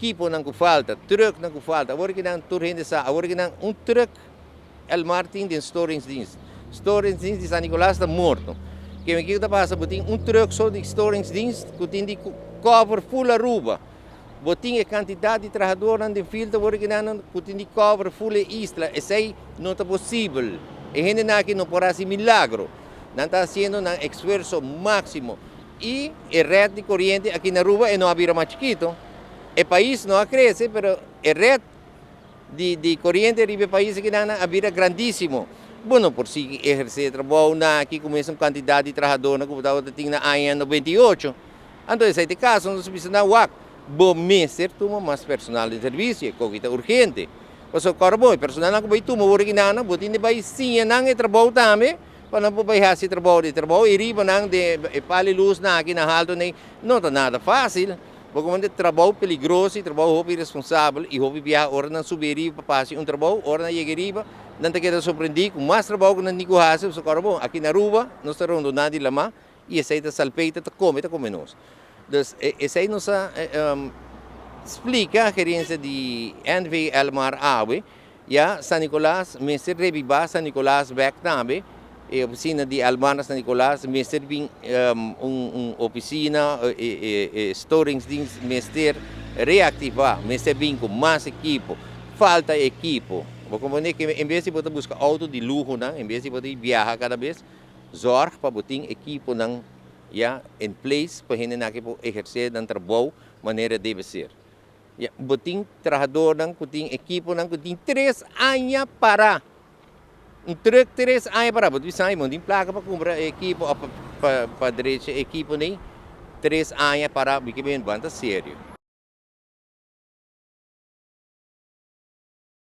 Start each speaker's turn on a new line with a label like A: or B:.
A: equipo não que falta, truck não que falta. Agora que não turhende sa, agora que não truck El Martin den storingsdienst. Storingsdienst de San Nicolás está morto. Que me que passa, botin truck só de storingsdienst, que tem de cover full Aruba. Botin a quantidade de trabalhadores de filtro, agora que não tem de cover full isla. Isso aí não é possível. E gente aqui não pode ser milagro. Não está fazendo um esforço máximo. E a rede de corrente aqui na Aruba não é mais chiquito. O país não cresce, mas a rede de corrente do país aqui é grandíssimo. Bueno, por si exercer trabalho aqui começa uma quantidade de trabalhadores que eu tinha na AN 98. Então, nesse caso, nós precisamos bom mestre toma mais personal de serviço, é coisa urgente. Mas o bom, personal não vai tomar o que não, botin de vai sim não é trabalho também, para não poder fazer trabalho e riba não de pali luz na aqui na alto nem não é nada fácil. Porque quando trabalho perigoso, trabalho irresponsável e hobby viajar hora não subir para fazer trabalho, hora não chegar riba, não te queda surpreendido com mais trabalho que não nico faz, o bom, aqui na Aruba nós estamos rondando de lá e essa aí está salpeita, está come nós. Então, essa aí nos explica a gerência de NV Elmar Awe, já San Nicolás, mestre reviva San Nicolás back também, a oficina de Almana San Nicolás, mestre bem oficina, storingsdienst, mestre reativar, mestre bem com mais equipo, falta equipo. Como que em vez de você buscar auto de luxo, em vez de você viajar cada vez, zorg para botar equipo em place para gente que exercer o trabalho maneira deve ser. Botin trabalhador que tem equipo que tem 3 anos para truck 3 anos para você sai tem placa para comprar equipo para direita equipo nem 3 anos para que bem banda sério.